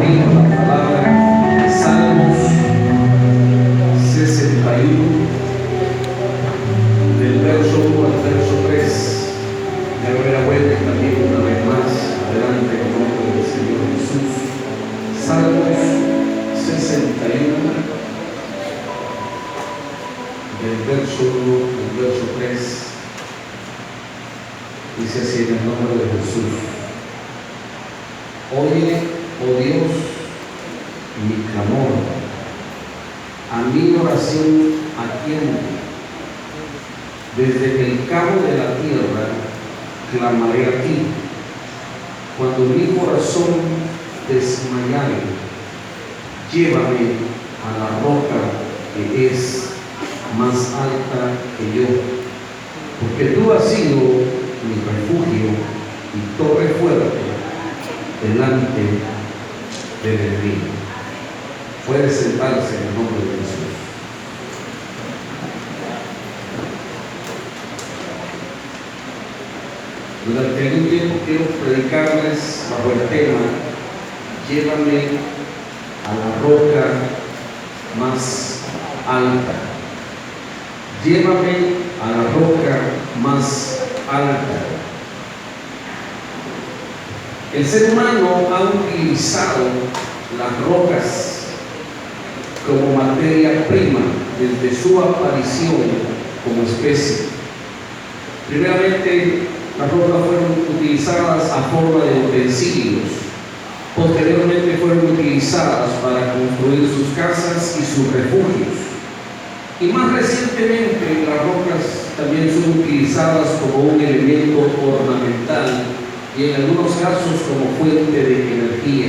abrimos la palabra Salmos 61, del verso 1 al verso 3. Ya me la vuelta también una vez más, adelante en nombre del Señor Jesús. Salmos 61, del verso 1 al verso 3. Dice así en el nombre de Jesús: Oye, oh Dios, mi clamor, a mi oración atiende. Desde el cabo de la tierra clamaré a ti. Cuando mi corazón desmayare, llévame a la roca que es más alta que yo, porque tú has sido mi refugio y torre fuerte delante del enemigo. Puede sentarse en el nombre de Jesús. Durante algún tiempo quiero predicarles bajo el tema: llévame a la roca más alta. Llévame a la roca más alta. El ser humano ha utilizado las rocas como materia prima desde su aparición como especie. Primeramente, las rocas fueron utilizadas a forma de utensilios. Posteriormente fueron utilizadas para construir sus casas y sus refugios. Y más recientemente, las rocas también son utilizadas como un elemento ornamental y en algunos casos como fuente de energía.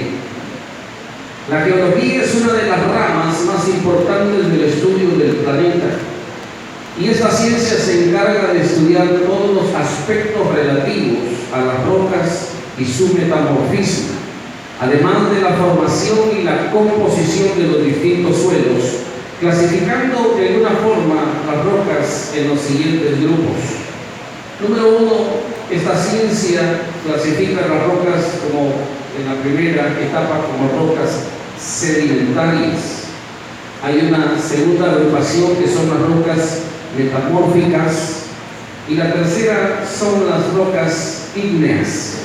La geología es una de las ramas más importantes del estudio del planeta, y esta ciencia se encarga de estudiar todos los aspectos relativos a las rocas y su metamorfismo, además de la formación y la composición de los distintos suelos, clasificando de alguna forma las rocas en los siguientes grupos. Número 1, esta ciencia clasifica las rocas como, en la primera etapa, como rocas sedimentarias. Hay una segunda agrupación que son las rocas metamórficas, y la tercera son las rocas ígneas.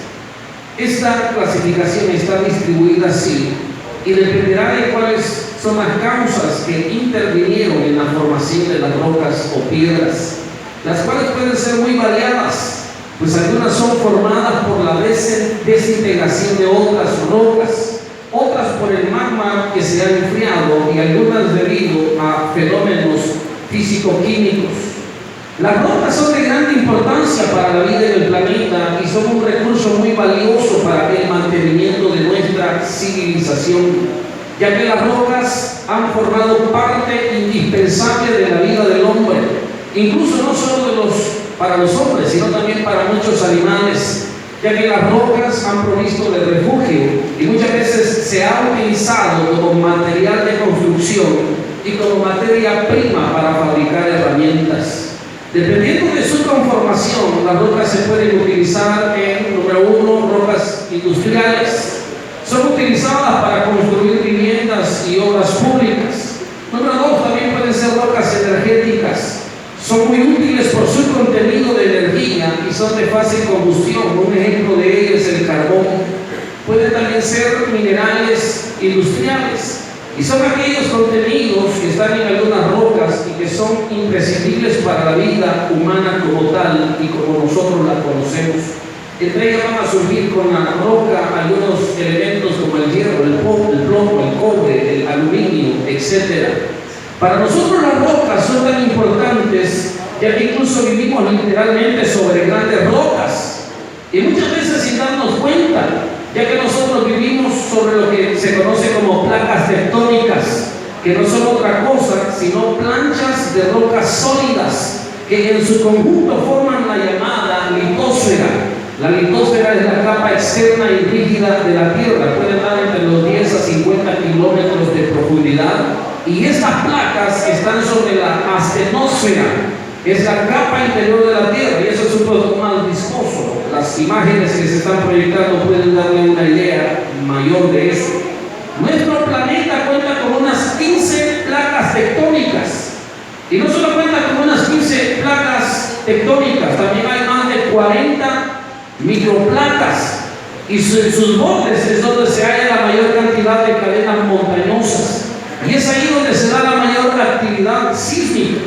Esta clasificación está distribuida así y dependerá de cuáles son las causas que intervinieron en la formación de las rocas o piedras, las cuales pueden ser muy variadas, pues algunas son formadas por la desintegración de otras rocas, otras por el magma que se ha enfriado y algunas debido a fenómenos físico-químicos. Las rocas son de gran importancia para la vida en el planeta y son un recurso muy valioso para el mantenimiento de nuestra civilización, ya que las rocas han formado parte indispensable de la vida del hombre, incluso no solo para los hombres, sino también para muchos animales, ya que las rocas han provisto de refugio y muchas veces se ha utilizado como material de construcción y como materia prima para fabricar herramientas. Dependiendo de su conformación, las rocas se pueden utilizar en, número 1, rocas industriales. Son utilizadas para construir viviendas y obras públicas. Número 2, también pueden ser rocas energéticas. Son muy útiles por su contenido de energía y son de fácil combustión. Un ejemplo de ello es el carbón. Pueden también ser minerales industriales, y son aquellos contenidos que están en algunas rocas y que son imprescindibles para la vida humana como tal y como nosotros la conocemos. Entre ellas van a surgir con la roca algunos elementos como el hierro, el plomo, el cobre, el aluminio, etc. Para nosotros las rocas son tan importantes, ya que incluso vivimos literalmente sobre grandes rocas, y muchas veces sin darnos cuenta, ya que nosotros vivimos sobre lo que se conoce como placas tectónicas, que no son otra cosa sino planchas de rocas sólidas que en su conjunto forman la llamada litosfera. La litosfera es la capa externa y rígida de la Tierra, puede estar entre los 10 a 50 kilómetros de profundidad, y estas placas están sobre la astenosfera, es la capa interior de la Tierra, y eso es un poco más viscoso. Las imágenes que se están proyectando pueden darle una idea mayor de eso. Nuestro planeta cuenta con unas 15 placas tectónicas. Y no solo cuenta con unas 15 placas tectónicas, también hay más de 40 microplacas. Y en sus bordes es donde se halla la mayor cantidad de cadenas montañosas. Y es ahí donde se da la mayor actividad sísmica.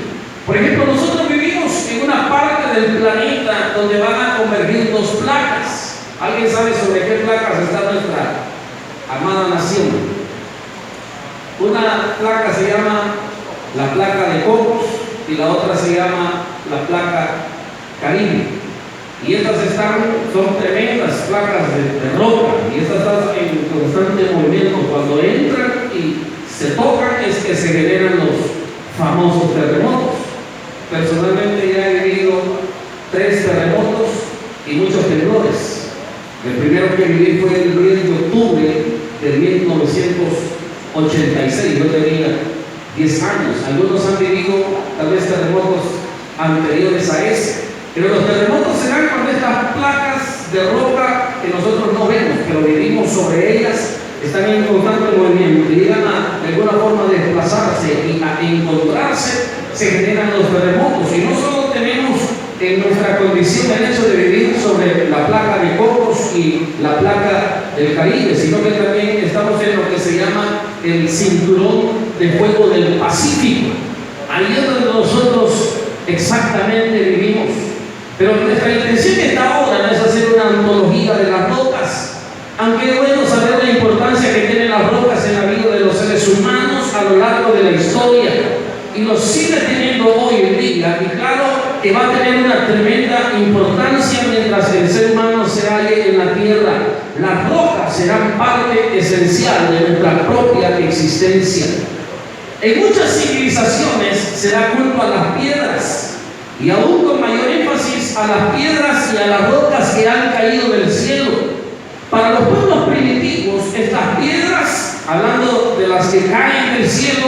Por ejemplo, nosotros vivimos en una parte del planeta donde van a convergir dos placas. ¿Alguien sabe sobre qué placas está nuestra amada nación? Una placa se llama la placa de Cocos y la otra se llama la placa Caribe. Y estas son tremendas placas de roca, y estas están en constante movimiento. Cuando entran y se tocan es que se generan los famosos terremotos. Personalmente ya he vivido 3 terremotos y muchos temblores. El primero que viví fue el 10 de octubre de 1986, yo tenía 10 años. Algunos han vivido tal vez terremotos anteriores a ese. Pero los terremotos se dan cuando estas placas de roca que nosotros no vemos, pero vivimos sobre ellas, están en constante movimiento y llegan de alguna forma a desplazarse y a encontrarse, se generan los terremotos. Y no solo tenemos en nuestra condición el hecho de vivir sobre la placa de Cocos y la placa del Caribe, sino que también estamos en lo que se llama el cinturón de fuego del Pacífico. Ahí es donde nosotros exactamente vivimos. Pero nuestra intención esta ahora no es hacer una antología de las rocas, aunque es bueno saber la importancia que tienen las rocas en la vida de los seres humanos a lo largo de la historia, y lo sigue teniendo hoy en día, y claro que va a tener una tremenda importancia mientras el ser humano se halle en la tierra. Las rocas serán parte esencial de nuestra propia existencia. En muchas civilizaciones se da culto a las piedras, y aún con mayor énfasis a las piedras y a las rocas que han caído del cielo. Para los pueblos primitivos, estas piedras, hablando de las que caen del cielo,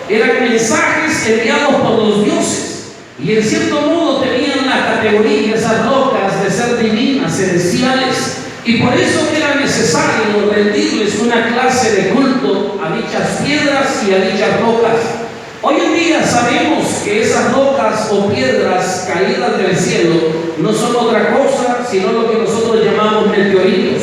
eran mensajes enviados por los dioses, y en cierto modo tenían la categoría, esas rocas, de ser divinas, celestiales, y por eso era necesario rendirles una clase de culto a dichas piedras y a dichas rocas. Hoy en día sabemos que esas rocas o piedras caídas del cielo no son otra cosa sino lo que nosotros llamamos meteoritos.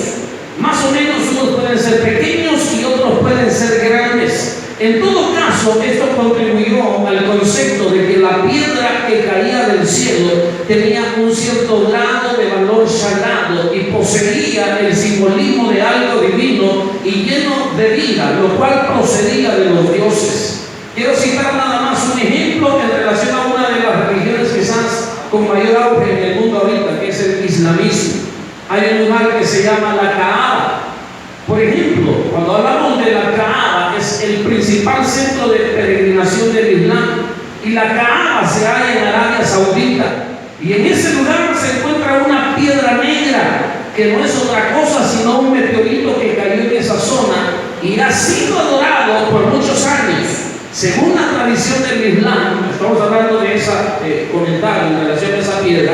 Más o menos unos pueden ser pequeños y otros pueden ser grandes. En todo caso, esto contribuyó al concepto de que la piedra que caía del cielo tenía un cierto grado de valor sagrado y poseía el simbolismo de algo divino y lleno de vida, lo cual procedía de los dioses. Quiero citar nada más un ejemplo en relación a una de las religiones quizás con mayor auge en el mundo ahorita, que es el islamismo. Hay un lugar que se llama la Kaaba. Por ejemplo, cuando hablamos de la Kaaba, es el principal centro de peregrinación del Islam, y la Kaaba se halla en Arabia Saudita, y en ese lugar se encuentra una piedra negra que no es otra cosa sino un meteorito que cayó en esa zona y ha sido adorado por muchos años. Según la tradición del Islam, estamos hablando de ese comentario en relación a esa piedra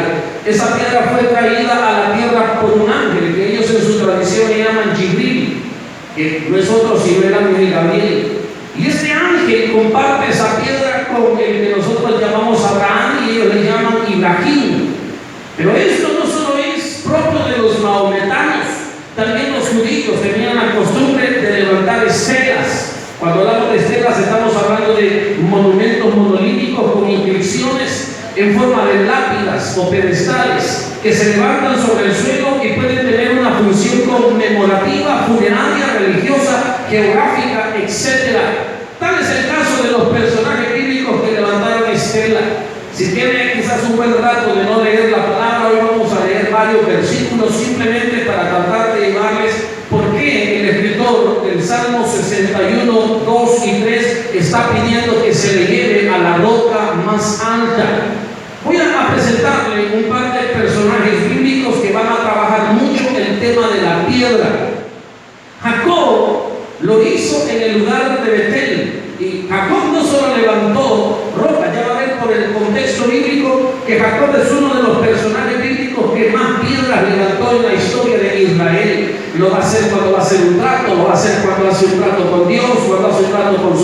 fue traída a la tierra por un ángel que ellos en su tradición le llaman Jibril, que no es otro sino el ángel Gabriel. Y este ángel comparte esa piedra con el que nosotros llamamos Abraham y ellos le llaman Ibrahim. Pero esto no solo es propio de los maometanos, también los judíos tenían la costumbre de levantar estelas. Cuando hablamos de estelas estamos hablando de monumentos monolíticos con inscripciones en forma de lápidas o pedestales que se levantan sobre el suelo y pueden tener una función conmemorativa, funeraria, religiosa, geográfica, etc. Tal es el caso de los personajes bíblicos que levantaron estela. Si tiene quizás un buen rato de no leer la palabra, hoy vamos a leer varios versículos simplemente para tratar de llevarles por qué el escritor del Salmo 61, 2 y 3 está pidiendo que se le lleve a la roca más alta. Voy a presentarle un par de personajes bíblicos que van a trabajar mucho el tema de la piedra. Jacob lo hizo en el lugar de Betel, y Jacob no solo levantó roca, ya va a ver por el contexto bíblico que Jacob es uno de los personajes bíblicos que más piedras levantó en la historia de Israel. Lo va a hacer cuando va a hacer un trato, lo va a hacer cuando hace un trato con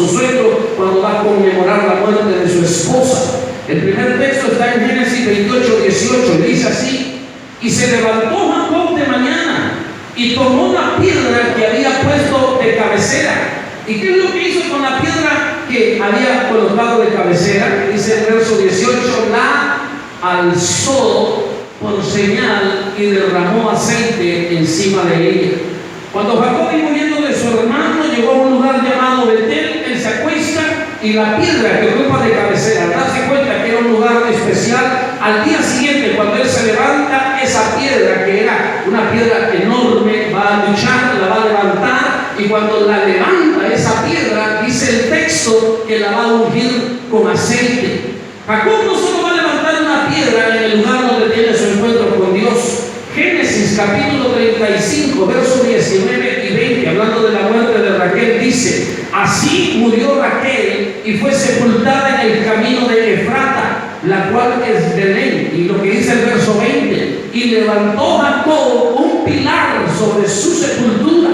su suegro cuando va a conmemorar la muerte de su esposa. El primer texto está en Génesis 28, 18, y dice así: y se levantó Jacob de mañana y tomó la piedra que había puesto de cabecera. ¿Y qué es lo que hizo con la piedra que había colocado de cabecera? Dice el verso 18: la alzó por señal y derramó aceite encima de ella. Cuando Jacob iba huyendo de su hermano, llegó a un lugar llamado Betel. Él se acuesta y la piedra que ocupa de cabecera, darse cuenta que era un lugar especial. Al día siguiente, cuando él se levanta, esa piedra, que era una piedra enorme, va a luchar, la va a levantar, y cuando la levanta esa piedra, dice el texto que la va a ungir con aceite. Jacob no solo va a levantar una piedra en el lugar donde tiene su encuentro con Dios. Génesis capítulo 35, versos 19 y 20, hablando de la muerte de Raquel, dice: así murió Raquel y fue sepultada en el camino de Efrata, la cual es Belén. Y lo que dice el verso 20: y levantó Jacob un pilar sobre su sepultura.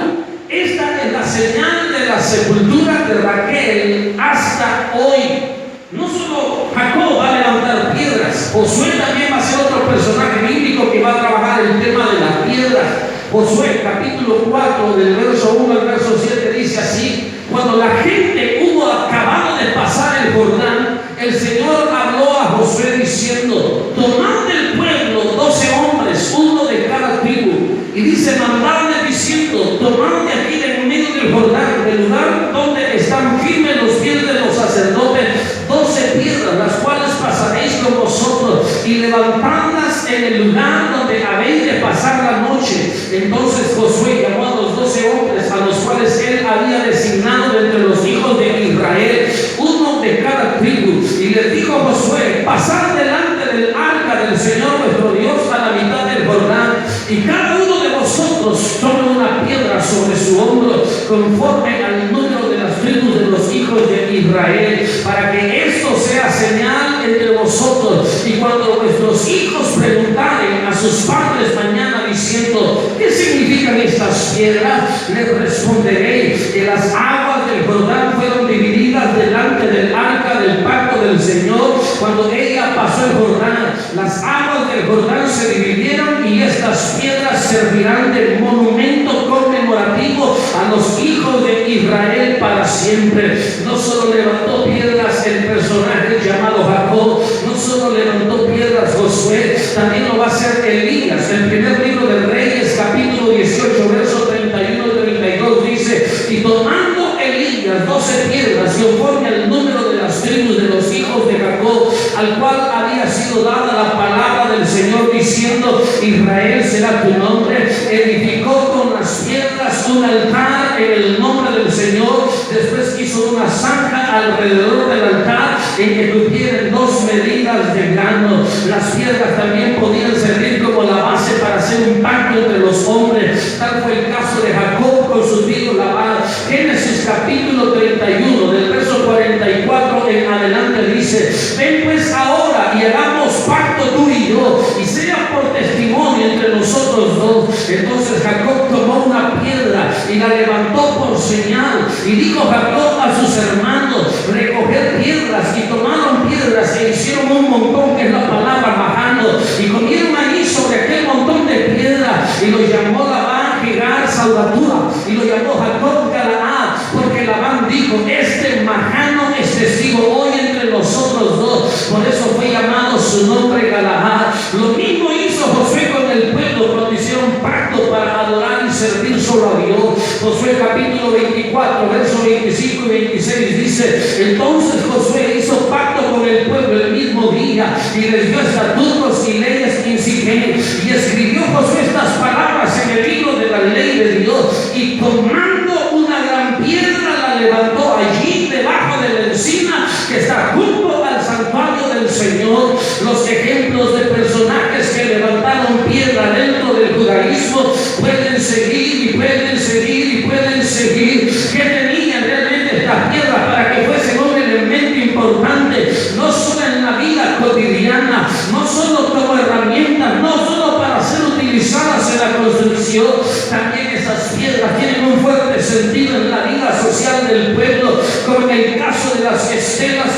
Esta es la señal de la sepultura de Raquel hasta hoy. No solo Jacob va a levantar piedras, Josué también va a ser otro personaje bíblico que va a trabajar el tema de las piedras. Josué capítulo 4 del verso 1 al verso 7 dice así: cuando la gente hubo acabado de pasar el Jordán, el Señor habló a Josué diciendo: tomad del pueblo 12 hombres, uno de cada tribu. Y dice: mandadle diciendo: tomad de aquí de en medio del Jordán, del lugar donde están firmes los pies de los sacerdotes, 12 piedras, las cuales pasaréis con vosotros, y levantadlas en el lugar donde habéis de pasar la noche. Entonces Josué llamó a los 12 hombres, a los cuales él había designado entre los hijos de Israel, uno de cada tribu, y les dijo Josué: pasad delante del arca del Señor vuestro Dios a la mitad del Jordán, y cada uno de vosotros tome una piedra sobre su hombro, conforme al número de las tribus de los hijos de Israel, para que esto sea señal entre vosotros. Y cuando vuestros hijos preguntaren a sus padres mañana diciendo: ¿qué significan estas piedras?, les responderéis que las aguas del Jordán fueron divididas delante del arca del pacto del Señor cuando ella pasó el Jordán. Las aguas del Jordán se dividieron, y estas piedras servirán de monumento conmemorativo a los hijos de Israel para siempre. No solo levantó piedras el personaje llamado Jacob, no solo levantó piedras Josué, también lo va a hacer Elías. El primer libro de Reyes capítulo 18 versos 31 y 32 dice: y tomando Elías 12 piedras conforme al número de las tribus de los hijos de Jacob, al cual había sido dada la palabra del Señor diciendo: Israel será tu nombre, edificó con las piedras un altar en el nombre del Señor. Después hizo una zanja alrededor del altar en que tuvieran 2 medidas de grano. Las piedras también podían servir como la base para hacer un pacto entre los hombres. Tal fue el caso de Jacob con su tío Labán. Génesis capítulo 31 del verso 44 en adelante dice: ven pues ahora y hagamos pacto tú y yo, y sea por testimonio entre nosotros dos. Entonces Jacob tomó una piedra y la levantó por señal, y dijo Jacob a sus hermanos: recoger piedras. Y tomaron piedras e hicieron un montón, que es la palabra majano, y comieron allí sobre aquel montón de piedras, y lo llamó Labán Jegar Saudatura, y lo llamó Jacob Galaad, porque Labán dijo: este majano es testigo hoy entre nosotros dos. Por eso fue llamado su nombre Galaad. Lo mismo hizo Josué con el pueblo cuando hicieron pacto para adorar y servir solo a Dios. Josué capítulo 24 versos 25 y 26 dice: entonces Josué hizo pacto con el pueblo el mismo día, y les dio estatutos y leyes en Siquem, y escribió Josué estas palabras en el libro de la ley de Dios, y tomando una gran piedra la levantó allí debajo de la encina que está junto al santuario del Señor. Los ejemplos de personajes que levantaron piedra dentro del judaísmo pueden seguir y pueden seguir y pueden seguir. ¿Qué tenían realmente estas piedras para que fuesen un elemento importante, no solo en la vida cotidiana, no solo como herramientas, no solo para ser utilizadas en la construcción? También esas piedras tienen un fuerte sentido en la vida social del pueblo, como en el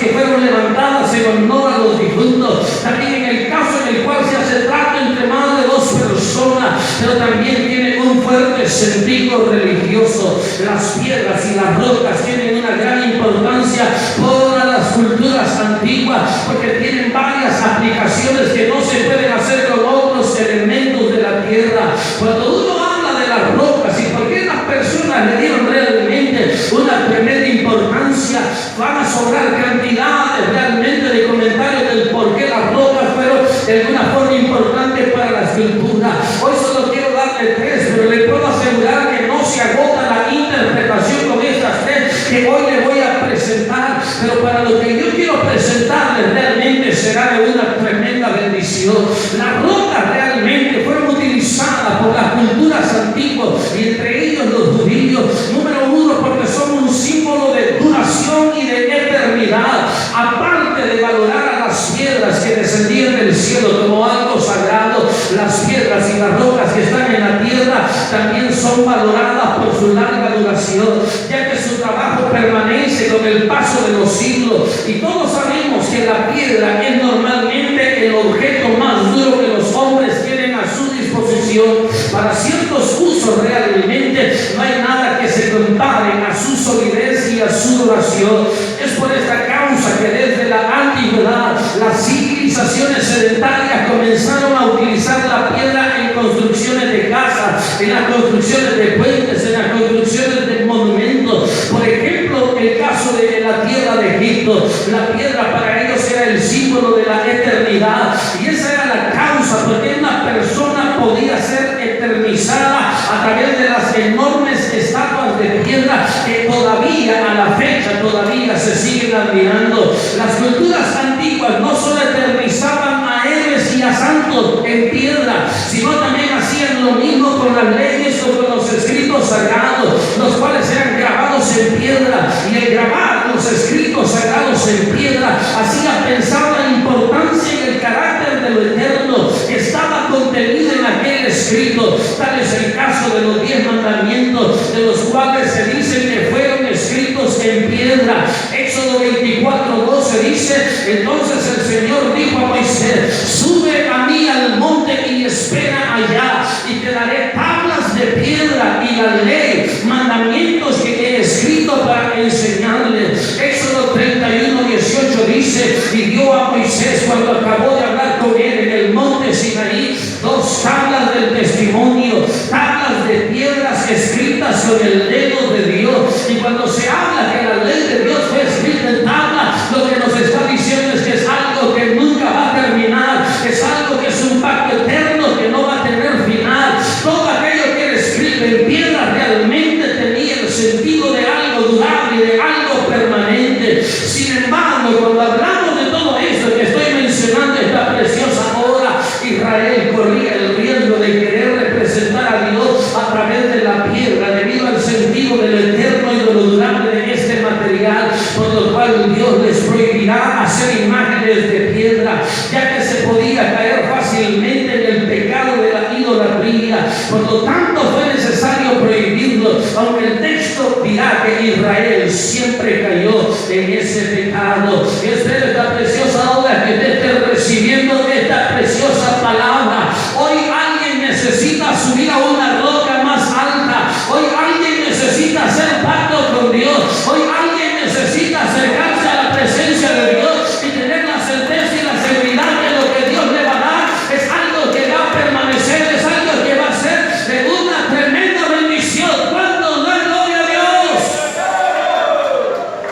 que fueron levantadas en honor a los difuntos. También en el caso en el cual se hace trato entre más de dos personas, pero también tiene un fuerte sentido religioso. Las piedras y las rocas tienen una gran importancia para las culturas antiguas, porque tienen varias aplicaciones que no se pueden hacer con otros elementos de la tierra. Cuando uno habla de las rocas y por qué las personas le dieron realmente una tremenda importancia, van a sobrar cantidades realmente de comentarios del por qué las rocas fueron de alguna forma importantes para la escultura. Hoy solo quiero darle tres, pero le puedo asegurar que no se agota la interpretación con estas tres que hoy le voy a presentar, pero para lo que yo quiero presentarles realmente será de una tremenda bendición. Las rocas realmente fueron utilizadas por las culturas antiguas y entre ellos los judíos. Número uno, porque son un símbolo de duración y de eternidad, aparte de valorar a las piedras que descendían del cielo como algo sagrado. Las piedras y las rocas que están en la tierra también son valoradas por su larga duración, ya que su trabajo permanece con el paso de los siglos. Y todos sabemos que la piedra es normalmente el objeto más duro que los hombres tienen a su disposición. Para ciertos usos realmente no hay nada que se compare a su solidez y a su duración. Es por esta causa que desde la antigüedad las civilizaciones sedentarias comenzaron a utilizar la piedra en construcciones de casas, en las construcciones de puentes, en las construcciones de monumentos. Por ejemplo, el caso de la tierra de Egipto, la piedra para ellos era el símbolo de la eternidad, y esa era la causa porque una persona podía ser eternizada a través de las enormes estatuas de piedra que todavía a la fecha todavía se siguen admirando. Las culturas antiguas no solo eternizaban a héroes y a santos en piedra, sino también hacían lo mismo con las leyes o con los escritos sagrados, los cuales eran grabados en piedra. Y el grabar los escritos sagrados en piedra hacía pensar la importancia y el carácter de lo eterno que estaba contenido en aquel escrito. Tal es el caso de los 10 mandamientos, de los cuales se dice que fueron escritos en piedra. Éxodo 24:12 dice: entonces el Señor dijo a Moisés: sube a mí al monte y espera allá, y te daré tablas de piedra y la ley, mandamientos que he escrito para enseñarles. Éxodo 31:18 dice: y dio a Moisés, cuando acabó de hablar con él en el monte Sinaí, 2 tablas del testimonio, tablas de piedras escritas con el dedo de Dios. Y cuando se habla que la ley de Dios fue escrita en tabla, lo que nos está diciendo es que es algo que nunca va a terminar, es algo que es un pacto eterno que no va a tener final. Todo aquello que era escrito en piedra realmente tenía el sentido de algo durable, de algo permanente. Sin embargo, cuando hablamos de todo esto que estoy mencionando, esta preciosa hora, Israel corría el riesgo de querer representar a Dios a través de la piedra, debido al sentido de lo eterno y de lo durable de este material, por lo cual Dios les prohibirá hacer imágenes de piedra, ya que se podía caer fácilmente en el pecado de la idolatría. Por lo tanto, fue necesario prohibirlo, aunque el texto dirá que Israel siempre cayó en ese pecado. Espero esta preciosa hora que te esté recibiendo esta preciosa palabra. Hoy alguien necesita subir a una roca más alta. Hoy alguien necesita hacer pacto con Dios. Hoy alguien necesita acercarse a la presencia de Dios y tener la certeza y la seguridad que lo que Dios le va a dar es algo que va a permanecer, es algo que va a ser de una tremenda bendición. ¿Cuándo no es gloria a Dios?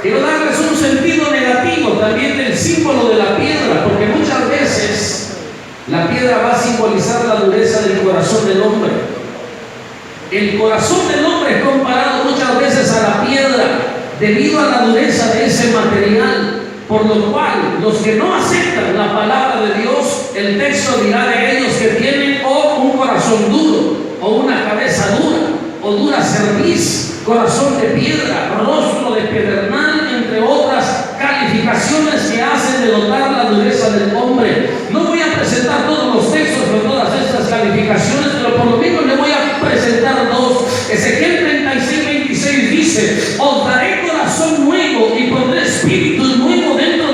Quiero darles un sentido negativo también del símbolo de la piedra, porque muchas veces la piedra va a simbolizar la dureza del corazón del hombre. El corazón del hombre es comparado muchas veces a la piedra debido a la dureza de ese material, por lo cual los que no aceptan la palabra de Dios, el texto dirá de ellos que tienen o un corazón duro, o una cabeza dura, o dura cerviz, corazón de piedra, rostro de pedernal, entre otras calificaciones que hacen denotar la dureza del hombre. No voy a presentar todos los textos con todas estas calificaciones, pero por lo menos le voy a presentar 2. Ezequiel 36:26 dice: os daré corazón nuevo y pondré espíritu nuevo dentro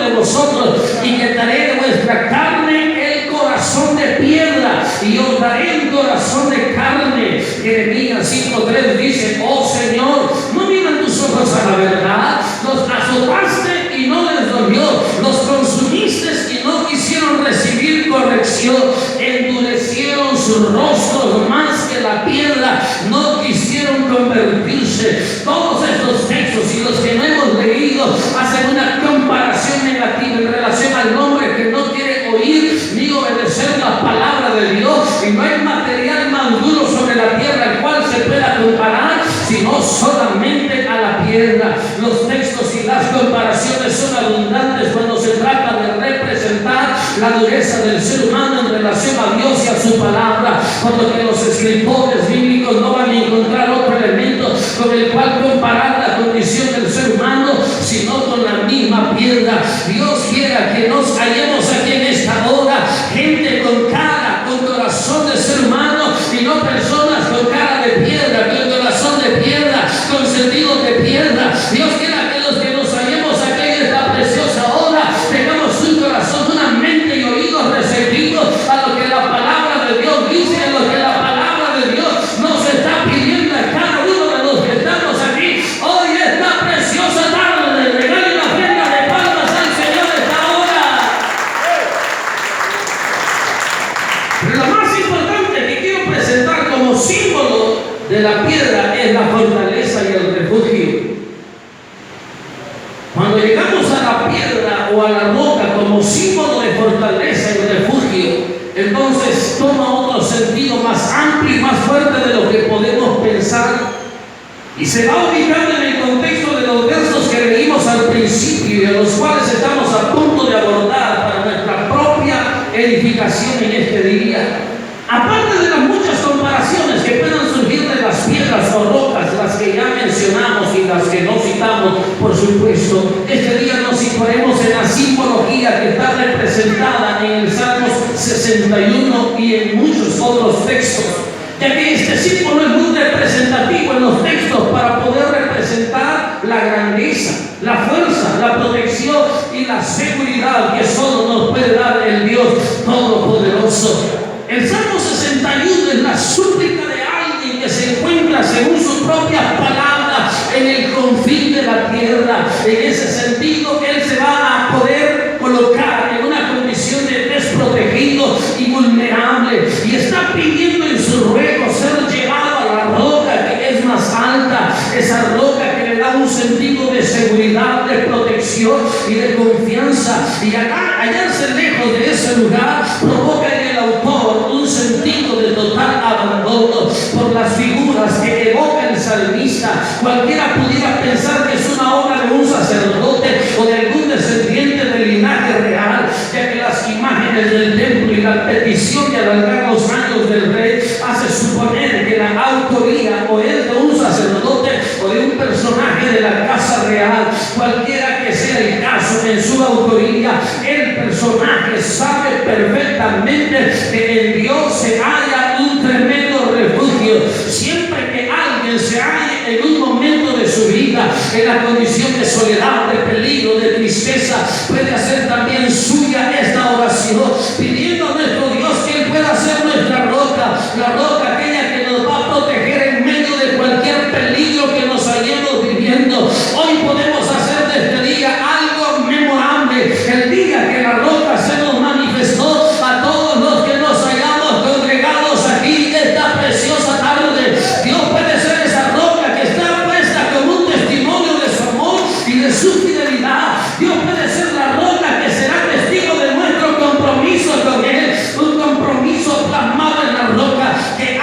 aborreció, endurecieron sus rostros más que la piedra, no quisieron convertirse. Todos estos textos y los que no hemos leído hacen una comparación negativa en relación al hombre que no quiere oír ni obedecer la palabra de Dios, y no hay material más duro sobre la tierra al cual se pueda comparar, sino solamente a la piedra. Los textos y las comparaciones son abundantes cuando se trata de representar la dureza del ser humano en relación a Dios y a su palabra, por lo que los escritores bíblicos no van a encontrar otro elemento con el cual comparar la condición del ser humano, sino con la misma piedra. Dios quiera que nos hallemos aquí en esta hora, gente con cara, con corazón de ser humano, y no personas con cara de piedra, con corazón de piedra, con sentido de piedra. Dios quiera que los que nos hallemos aquí en esta preciosa hora tengamos un corazón, una mente y oídos receptivos a lo que la palabra de Dios dice, a lo que la palabra de Dios nos está pidiendo a cada uno de los que estamos aquí hoy, esta preciosa tarde. Regale una ofrenda de palmas al Señor esta hora. Pero lo más importante que quiero presentar como símbolo de la piedra es la fortaleza y el refugio. Cuando llegamos a la piedra o a la roca como símbolo de fortaleza y refugio, entonces toma otro sentido más amplio y más fuerte de lo que podemos pensar, y se va ubicando en el contexto de los versos que leímos al principio y a los cuales estamos a punto de abordar para nuestra propia edificación en este día. Aparte de las muchas comparaciones que puedan surgir de las piedras o rocas, las que ya mencionamos y las que no citamos, por supuesto, este día nos situaremos en la simbología que está representada en el Salmos 61 y en muchos otros textos, ya que este símbolo es muy representativo en los textos para poder representar la grandeza, la fuerza, la protección y la seguridad que solo nos puede dar el Dios Todopoderoso. El Salmo 61 es la súplica de alguien que se encuentra, según sus propias palabras, en el confín de la tierra. En ese sentido, él se va a poder colocar en una condición de desprotegido y vulnerable, y está pidiendo en su ruego ser llevado a la roca que es más alta, esa roca que le da un sentido de seguridad, de protección y de confianza. Y hallarse lejos de ese lugar provoca en el autor un sentido de total abandono por las figuras que evoca el salmista. Cualquiera pudiera pensar que es una obra de un sacerdote o de algún descendiente del linaje real, ya que las imágenes del templo y la petición de alargar los años del rey hace suponer que la autoría o es de un sacerdote o de un personaje de la casa real. Cualquiera que sea el caso, en su autoría el personaje sabe perfectamente que en Dios se halla un tremendo refugio. Siempre que alguien se halle en un momento de su vida en la condición de soledad, de peligro, de tristeza, puede hacer también suya esta oración, pidiendo a nuestro Dios que Él pueda ser nuestra roca, la roca aquella que nos va a proteger en medio de cualquier peligro que nos hallemos viviendo. Hoy podemos hacer de este día algo memorable, el día que la roca se nos manifestó a todos los que nos hallamos congregados aquí esta preciosa tarde. Dios puede ser esa roca que está puesta como un testimonio de su amor y de su fidelidad. Dios puede ser la roca que será testigo de nuestro compromiso con Él, un compromiso plasmado en la roca que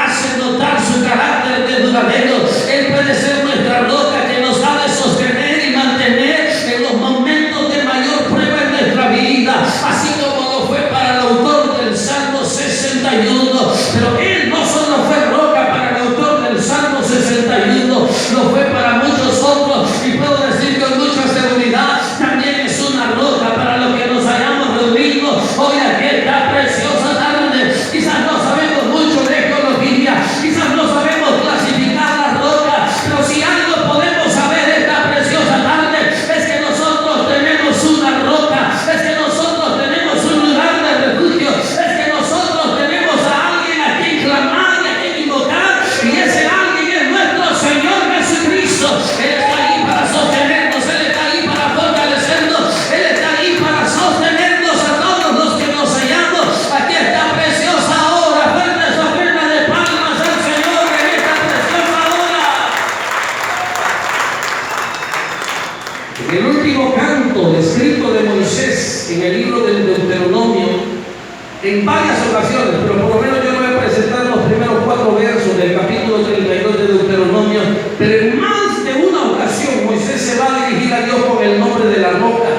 En el último canto escrito de Moisés en el libro del Deuteronomio, en varias ocasiones, pero por lo menos yo voy a presentar los primeros 4 versos del capítulo 32 de Deuteronomio, pero en más de una ocasión Moisés se va a dirigir a Dios con el nombre de la roca.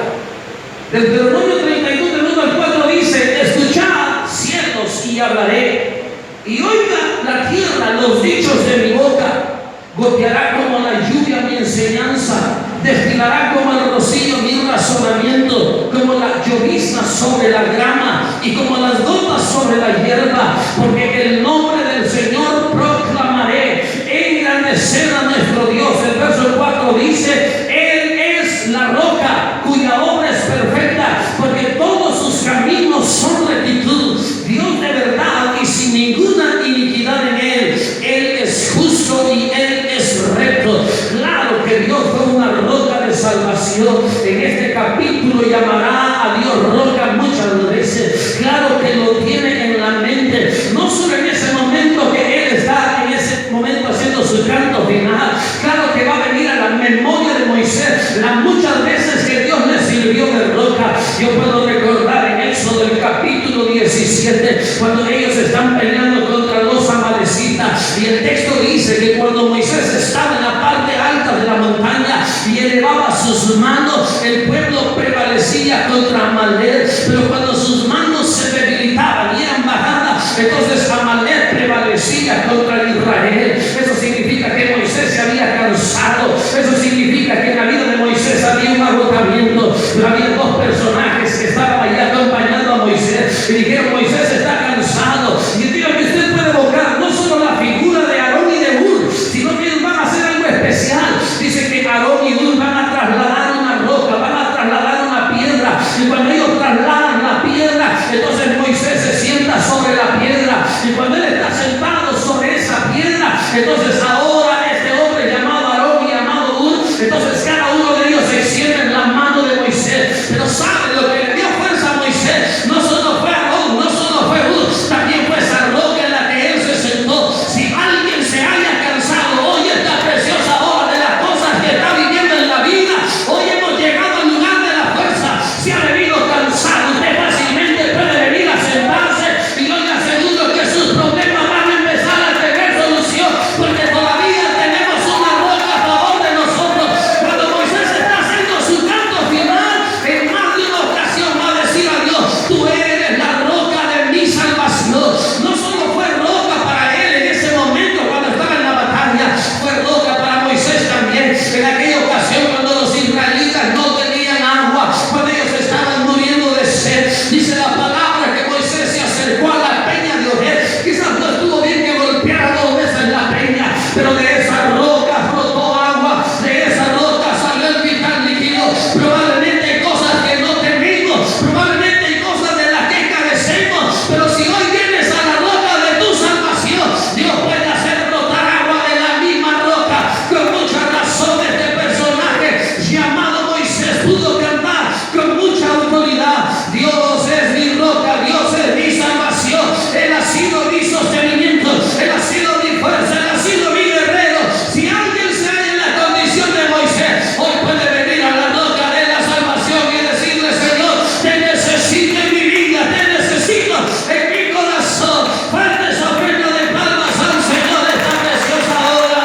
Deuteronomio 32 del 1 al 4 dice: escuchad, cielos, y hablaré, y oiga la tierra los dichos de mi boca. Goteará como la lluvia mi enseñanza, destilará como el rocío mi razonamiento, como la llovizna sobre la grama y como las gotas sobre la hierba, porque el nombre del Señor proclamaré, engrandecer a nuestro Dios. El verso 4 dice: Él es la roca cuya obra es perfecta, porque todos sus caminos son rectitud. Dios de verdad y sin ninguna iniquidad en Él. Él es justo y Él es recto. Claro que Dios fue una roca de salvación. En este capítulo llamará a Dios roca muchas veces. Claro que lo tiene en la mente, no solo en ese momento que Él está en ese momento haciendo su canto final. Claro que va a venir a la memoria de Moisés las muchas veces que Dios le sirvió de roca. Yo puedo recordar en Éxodo del capítulo 17, cuando ellos están peleando contra los amalecitas, y el texto dice que cuando Moisés estaba en la parte alta de la montaña y elevaba sus manos, el pueblo prevalecía contra Amalek, pero cuando sus manos se debilitaban y eran bajadas, entonces Amalek prevalecía contra Israel. Eso significa que Moisés se había cansado. Eso significa que en la vida de Moisés había un agotamiento. Pero había 2 personajes que estaban ahí acompañando a Moisés y dijeron: Moisés está cansado. Y digo que usted puede evocar no solo la figura de Aarón y de Hur, sino que ellos van a hacer algo especial. Dice que Aarón y Hur van a trasladar una roca, van a trasladar una piedra, y cuando ellos trasladan la piedra, entonces Moisés se sienta sobre la piedra, y cuando él está sentado sobre esa piedra, entonces ahora este hombre llamado Aarón y llamado Hur, entonces cada uno de ellos se extiende en la mano de Moisés. Pero ¿sabe lo que le dio fuerza a Moisés? No solo fue Aarón, no solo fue Hur, también fue esa roca en la que él se sentó. Si alguien se haya cansado hoy, esta preciosa hora de las cosas que está viviendo en la vida, hoy hemos llegado al lugar de la fuerza. Si ha venido cansado, usted fácilmente puede venir a sentarse, y yo le aseguro que sus problemas van a empezar a tener solución, porque todavía tenemos una roca a favor de nosotros. Cuando Moisés está haciendo su canto final, en más de una ocasión va a decir a Dios: tú eres la roca de mi salvación. No solo fue roca para él en ese momento cuando estaba en la batalla, fue roca para Moisés también en aquella ocasión cuando los israelitas no tenían agua, cuando ellos estaban muriendo de sed. Dice la palabra que Moisés se acercó a la peña de Oreb. Quizás no estuvo bien que golpeara 2 veces la peña, pero de esa roca brotó agua, de esa roca salió el vital líquido. Probablemente hay cosas que no tenemos, probablemente hay cosas de las que carecemos, pero si hoy vienes a la roca de tu salvación, Dios puede hacer brotar agua de la misma roca. Con mucha razón este personaje llamado Moisés pudo cantar con mucha autoridad: Dios es mi roca, Dios es mi salvación, Él ha sido mi sostenimiento, Él ha sido mi fuerza, Él ha sido mi guerrero. Si alguien se halla en la condición de Moisés, hoy puede venir a la roca de la salvación y decirle: Señor, te necesito en mi vida, te necesito en mi corazón. Fuerte ofrenda de palmas al Señor esta preciosa hora.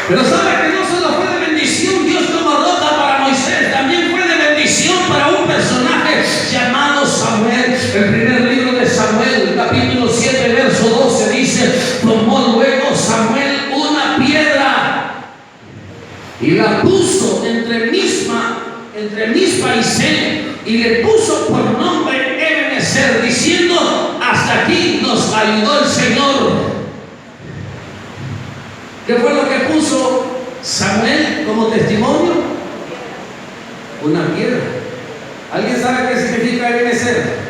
Pero sabe que no solo fue de bendición Dios como roca para Moisés, también fue de bendición para un personaje llamado Samuel. El primer libro de Samuel, capítulo 7, verso 12 dice: tomó luego Samuel una piedra y la puso entre Mispa y Sen, y le puso por nombre Ebenezer, diciendo: hasta aquí nos ayudó el Señor. ¿Qué fue lo que puso Samuel como testimonio? Una piedra. ¿Alguien sabe qué significa Ebenezer?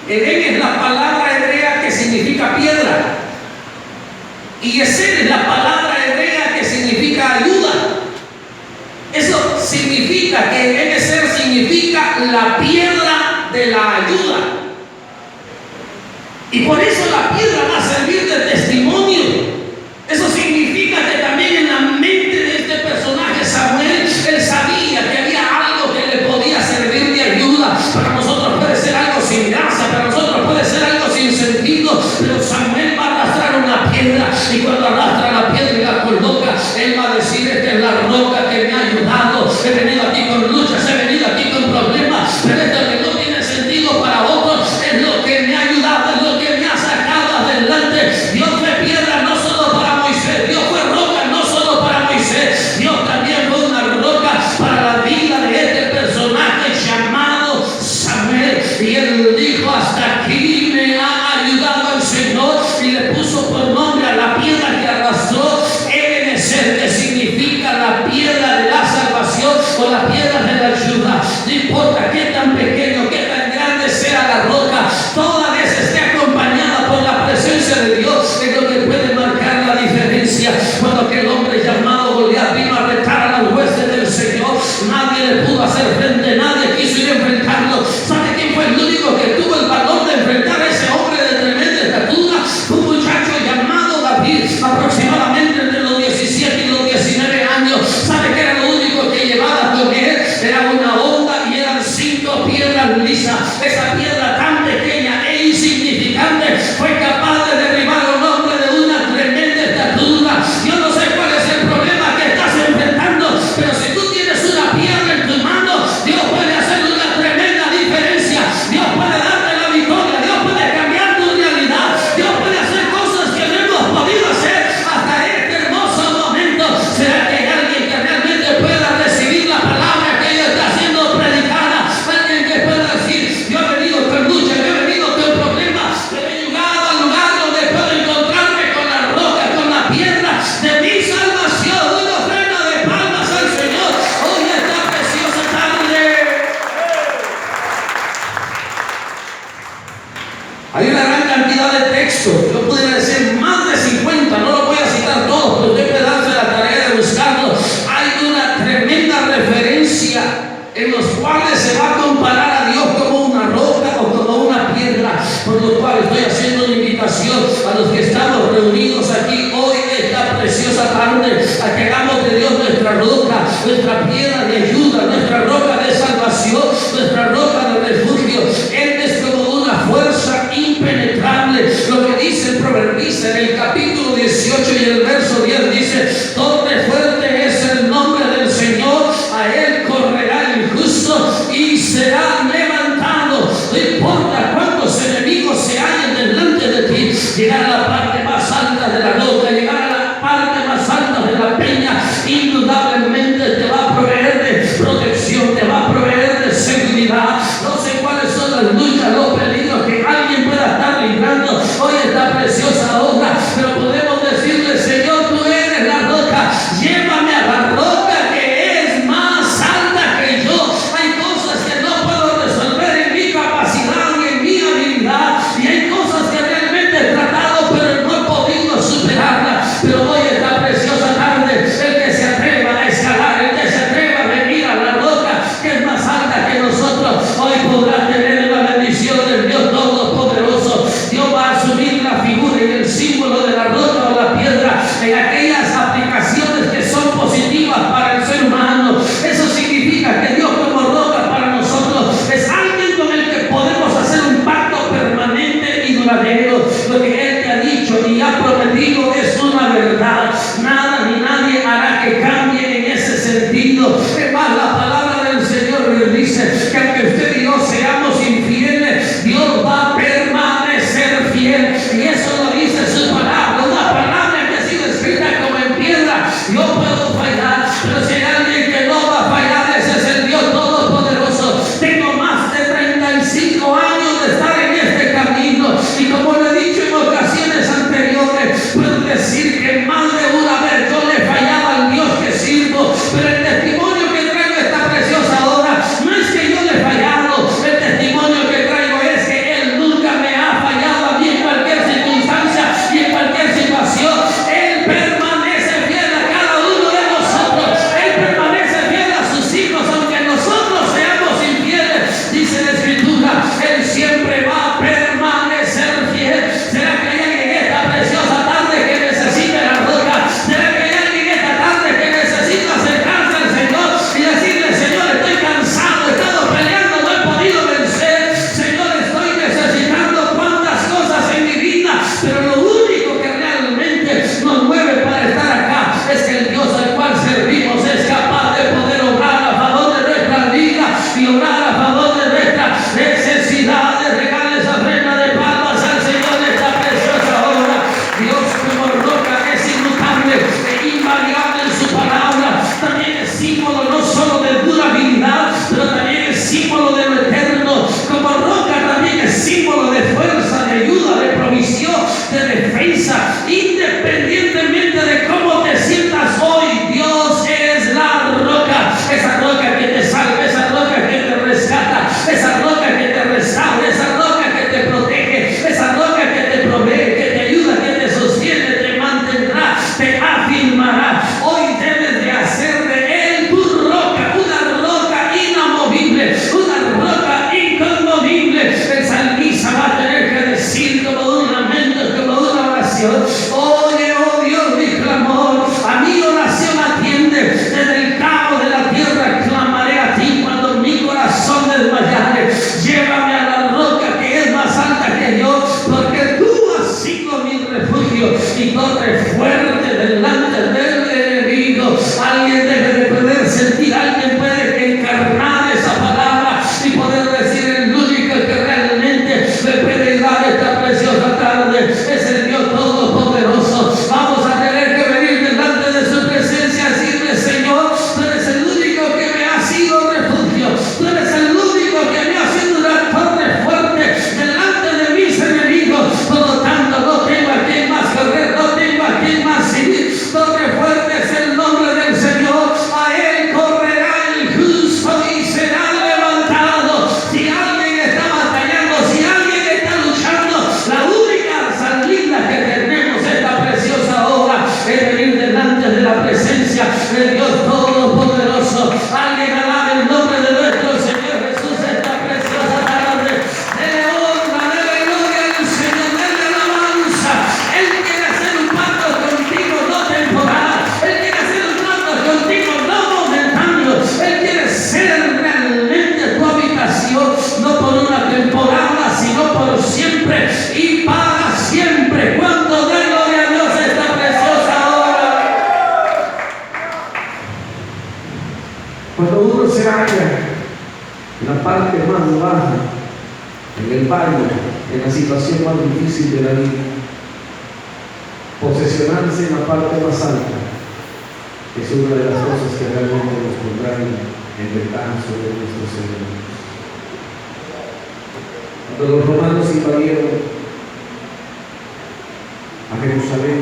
Eben es la palabra hebrea que significa piedra, y Ezer es la palabra hebrea que significa ayuda. Eso significa que Ebenezer significa la piedra de la ayuda. Y por eso la piedra va a servir de testimonio. Eso significa que también en la mente de este personaje Samuel, él sabía que había algo que le podía servir de ayuda. Para nosotros puede ser algo sin gracia, para nosotros puede ser algo sin sentido, pero Samuel va a arrastrar una piedra, y cuando arrastra la piedra y la coloca, él va a decir: esta es la roca que me ha ayudado. He venido aquí con luchas, he venido aquí con problemas, pero esto que no tiene sentido para otros es lo que me ha ayudado, es lo que me ha sacado adelante. Dios fue piedra no solo para Moisés, Dios fue roca no solo para Moisés, Dios también fue una roca para la vida de este personaje llamado Samuel. Y él dijo: hasta aquí me ha ayudado el Señor, y le puso por nombre a la piedra que arrastró Ebenezer, que significa la piedra de la salvación o la piedra de la ayuda. No importa qué tan pequeño, qué tan grande sea la roca, toda vez esté acompañada por la presencia de Dios, es lo que puede marcar la diferencia. Cuando aquel hombre llamado Goliat vino a retar a las huestes del Señor, nadie le pudo hacer frente, nadie quiso ir a enfrentarlo. ¿Sabe quién fue el único que tuvo el valor de enfrentar a ese hombre de tremenda estatura? Un muchacho llamado David, aproximadamente entre los 17 y los 19 años. ¿Sabe qué era lo único que llevaba con él? Era una onda y eran 5 piedras lisas. Esa piedra tan pequeña e insignificante fue capaz de derribar a un hombre de una tremenda estatura. Yo no sé cuál es el problema que estás enfrentando, pero si tú tienes una piedra en tu mano, Dios puede hacer una tremenda diferencia. Dios puede darte la victoria, Dios puede cambiar tu realidad, Dios puede hacer cosas que no hemos podido hacer hasta este hermoso momento. ¿Será que hay alguien que realmente pueda recibir la palabra que ella está siendo predicada? Alguien que pueda decir: yo he venido con lucha, yo he venido con problemas, pero he llegado al lugar donde puedo encontrarme con la roca, con la piedra de mi salvación. Una ofrenda de palmas al Señor hoy esta preciosa tarde. Hay una gran cantidad de textos, yo pudiera decir más de 50, no lo voy a citar todos, pero usted puede darse la tarea de buscarlo. Hay una tremenda referencia en los cuales se va a comparar a Dios como una roca o como una piedra, por lo cual estoy haciendo una invitación a los que estamos reunidos aquí hoy, esta preciosa tarde, a que hagamos de Dios nuestra roca, nuestra piedra de ayuda, nuestra roca de salvación, nuestra roca de refugio. Él es como una fuerza impenetrable. Lo que dice el proverbista en el capítulo 18 y el verso 10 dice: torre fuerte es el nombre del Señor, a él correrá el justo y será levantado. No importa cuántos enemigos se hallen delante de ti, llegar a la parte más alta de la roca, llegar a la parte más alta de la peña, indudablemente te va a proveer de protección, te va a proveer de seguridad. No sé cuáles son las luchas, los peligros que alguien pueda estar librando hoy esta preciosa obra, pero podemos decirle: Señor, tú eres la roca, llévame a la roca que es más alta que yo. Hay cosas que no puedo resolver en mi capacidad y en mi habilidad, y hay cosas que realmente he tratado pero no he podido superarlas. Pero hoy esta preciosa tarde, el que se atreva a escalar, el que se atreva a venir a la roca que es más alta que nosotros, hoy podrá tener la bendición del Dios Todopoderoso. Dios va a asumir la figura y el símbolo de la roca o la piedra en aquellas aplicaciones que son positivas para el ser humano. Eso significa que Dios como roca para nosotros es alguien con el que podemos hacer un pacto permanente y duradero. Lo que Él te ha dicho y ha prometido es una verdad. Nada ni nadie hará que cambie en ese sentido. Es más, la palabra del Señor dice que aunque usted y yo seamos infieles, Dios va a permanecer fiel. Y eso lo dice su palabra, una palabra que ha sido escrita como en piedra. Yo puedo fallar, pero si hay alguien que no va a fallar, ese es el Dios Todopoderoso. Tengo más de 35 años de estar en este camino, y como lo he dicho en ocasiones anteriores, puedo decir que más de una y torre fuerte delante del enemigo. Alguien debe de poder sentir, alguien puede encarnar esa palabra y poder decir: el único que realmente le puede dar esta preciosa tarde es el Dios Todopoderoso. Vamos a tener que venir delante de su presencia y decirle: Señor, tú eres el único que me ha sido refugio, tú eres el único que me ha sido una torre fuerte delante de mis enemigos. Por lo tanto, no tengo a quien más correr, no tengo a quien más seguir. Torre fuerte es el nombre del Señor. A él correrá el justo y será levantado. Si alguien está batallando, si alguien está luchando, la única salida que tenemos esta preciosa hora es venir delante de la presencia del Dios Todopoderoso. Alguien alabe el nombre de nuestro Señor Jesús esta preciosa tarde. Dele honra, dele gloria al Señor, dele alabanza. Él quiere hacer un pacto contigo, no temporal. Él quiere hacer un pacto contigo, no momentáneo. Él quiere ser realmente tu habitación, no por una temporada, sino por siempre y para siempre. Cuando dé gloria a Dios esta preciosa hora. Cuando uno se halla en la parte más baja, en el valle, en la situación más difícil de la vida, posesionarse en la parte más alta es una de las cosas que realmente nos pondrán en ventaja sobre nuestros enemigos. Cuando los romanos invadieron a Jerusalén,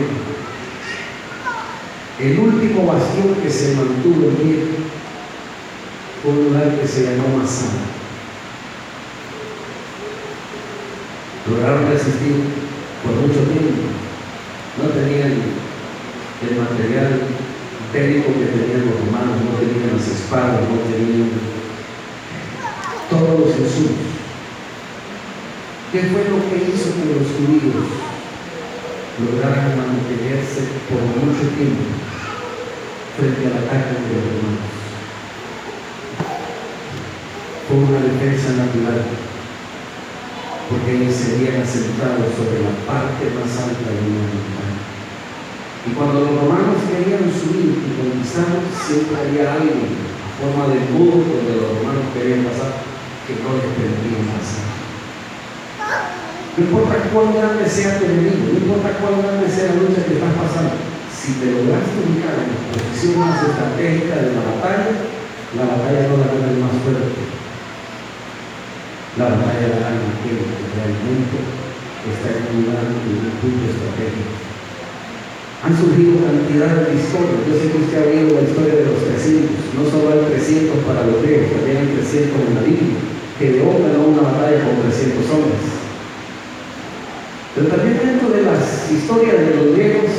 el último bastión que se mantuvo en pie fue un lugar que se llamó Masada. Lograron resistir por mucho tiempo. No tenían el material bélico que tenían los romanos, no tenían las espadas, no tenían todos los insumos. ¿Qué fue lo que hizo que los judíos lograran mantenerse por mucho tiempo frente al ataque de los romanos? Fue una defensa natural, porque ellos se habían asentado sobre la parte más alta de una montaña. Y cuando los romanos querían subir y conquistar, siempre había alguien a forma de muro donde los romanos querían pasar, que no les permitían pasar. No importa cuán grande sea tu enemigo, no importa cuán grande sea la lucha que estás pasando, si te lograste ubicar en la posición más estratégica de la batalla no la gana el más fuerte. La batalla la gana aquel que realmente está en un lugar, en un punto estratégico. Han surgido cantidades de historias. Yo sé que usted ha oído la historia de los 300. No solo hay 300 para los griegos, también hay 300 en la Biblia. Gedeón ganó una batalla con 300 hombres. Pero también dentro de las historias de los griegos,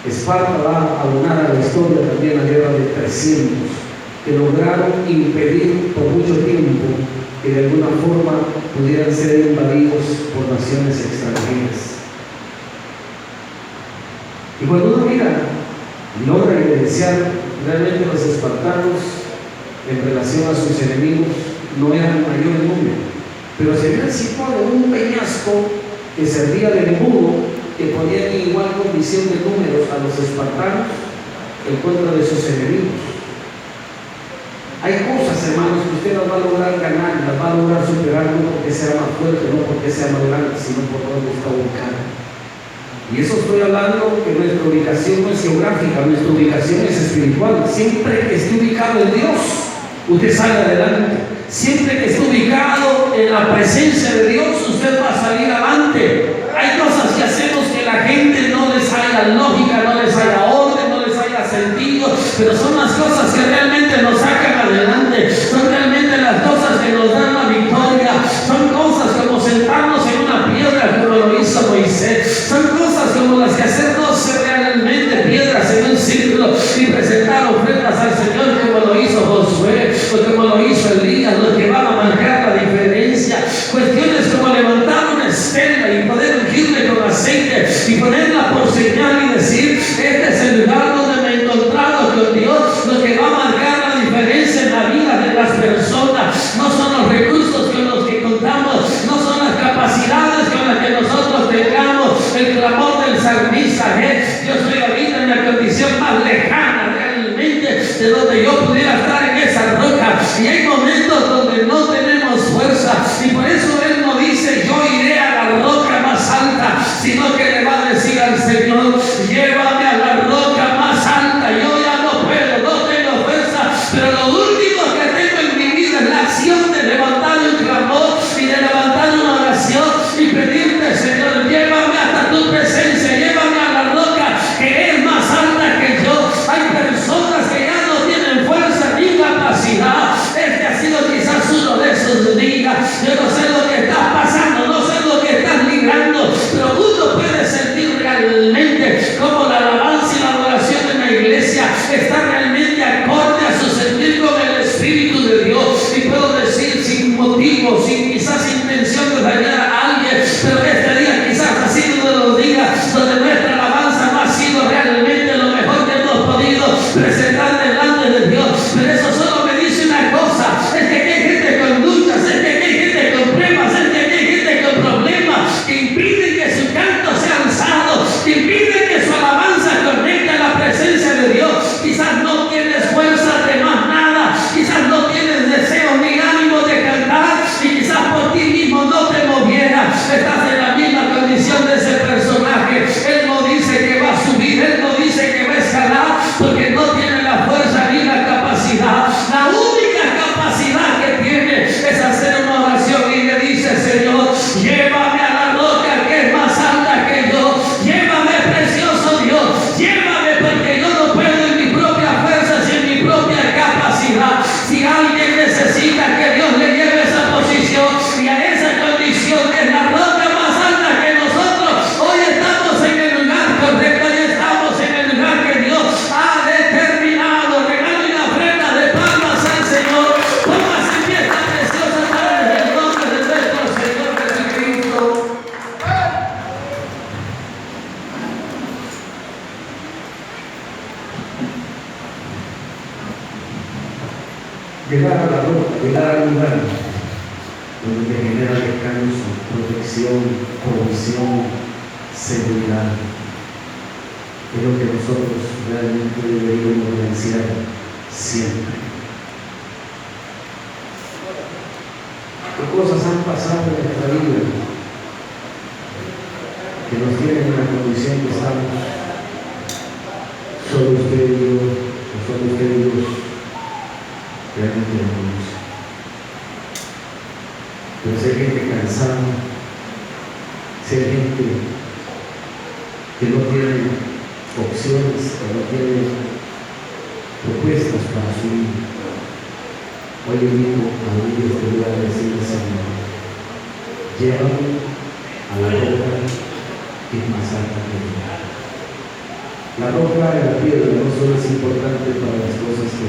Esparta va a abonar a la historia también la guerra de 300, que lograron impedir por mucho tiempo que de alguna forma pudieran ser invadidos por naciones extranjeras. Y cuando uno mira y logra evidenciar, realmente los espartanos en relación a sus enemigos no eran mayor número, pero se habían situado en un peñasco que servía de embudo, que ponía en igual condición de números a los espartanos en contra de sus enemigos. Hay cosas, hermanos, que usted las va a lograr ganar, las va a lograr superar, no porque sea más fuerte, no porque sea más grande, sino por donde está ubicado. Y eso estoy hablando que nuestra ubicación no es geográfica, nuestra ubicación es espiritual. Siempre que esté ubicado en Dios, usted sale adelante. Siempre que esté ubicado en la presencia de Dios, usted va a salir adelante. Hay cosas que hacemos que la gente no les haya lógica, no les haya orden, no les haya sentido, pero son las cosas que realmente nos sacan adelante, son realmente las cosas que nos dan la victoria, son cosas como sentarnos en una piedra como lo hizo Moisés, son cosas como las que hacer 12 realmente piedras en un círculo y presentar ofrendas al Señor como lo hizo Josué o como lo hizo Elías, lo que van a marcar la diferencia. Cuestiones como levantar una estela y poder ungirle con aceite y ponerla por señal y decir: este es el lugar donde me he encontrado con Dios. Lo que va a marcar la diferencia en la vida de las personas no son los recursos con los que contamos, no son las capacidades con las que nosotros tengamos. El clamor del salmista Israel. Yo estoy ahorita en la condición más lejana realmente de donde yo pudiera estar en esa roca. Y hay momentos donde no tenemos fuerza. Y por eso Él no dice yo iré a la roca más alta, sino que le va a decir al Señor, llévame a la roca más alta. Yo ya no puedo, no tengo fuerza, pero lo último que tengo en mi vida es la acción de levantar un clamor y de levantar una oración y pedirte, Señor, llévame hasta tu presencia, llévame a la roca que es más alta que yo. Hay personas que ya no tienen fuerza ni capacidad. Este ha sido quizás uno de esos días. Yo no sé lo que está pasando, no sé lo que estás librando, pero uno puede sentir realmente como la alabanza y la adoración en la iglesia está realmente acorde a su sentir con el Espíritu de Dios. Y puedo decir sin motivo, sin quizás intención de dañar a alguien, pero este día quizás ha sido uno de los días donde nuestra alabanza no ha sido realmente lo mejor que hemos podido presentar delante de Dios. Pero eso solo me dice una cosa, es que hay gente con luchas, es que hay gente con pruebas, es que hay gente con problemas que impiden que su canto sea alzado, que impiden que su alabanza conecte a la presencia de Dios. Quizás no tienes fuerza de más nada, quizás no tienes deseo ni ánimo de cantar, y quizás por ti mismo no te movieras. Estás en la misma condición de ese personaje. Él no dice que va a subir, Él no dice que va a escalar, porque no tiene la fuerza ni la capacidad. La única capacidad que tiene es hacer una oración y le dice, Señor, llévame a la roca que es más alta que yo. Llévame, precioso Dios, llévame, porque yo no puedo en mi propia fuerza y en mi propia capacidad. Si alguien necesita que Dios le lleve a esa posición y a esa condición que es la roca más alta que nosotros, hoy estamos en el lugar correcto, hoy estamos en el lugar que Dios ha determinado. Regale una ofrenda de palmas al Señor. Póngase en pie esta preciosa tarde en el nombre de nuestro Señor Jesucristo. Llegar a la roca, llegar al lugar donde te genera descanso, protección, provisión, seguridad. Es lo que nosotros realmente deberíamos ansiar siempre. ¿Qué cosas han pasado en nuestra vida que nos tienen en la condición que estamos? Solo usted y Dios, o solo usted y Dios realmente lo conoce. Pero si hay gente cansada, si hay gente que no tiene opciones, que no tiene propuestas para su vida, hoy yo digo a ellos que voy a decirle, Señor, llévame a la roca que es más alta que yo. La roca de la piedra no solo es importante para las cosas que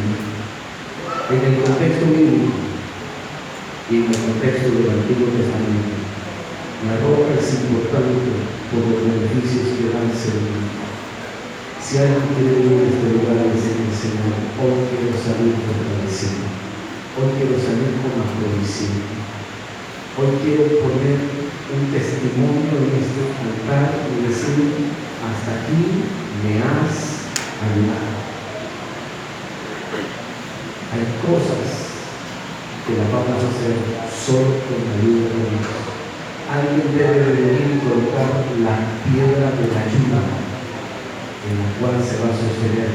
en el contexto bíblico y en el contexto del Antiguo Testamento, la roca es importante por los beneficios que da el Señor. Si alguien quiere venir a este lugar y decirle, Señor, hoy quiero salir fortalecido, hoy quiero salir con la provisión, hoy quiero poner un testimonio en este altar y decir, hasta aquí me has ayudado. Hay cosas que las vamos a hacer solo con la ayuda de Dios. Alguien debe venir y colocar la piedra de la ayuda en la cual se va a sostener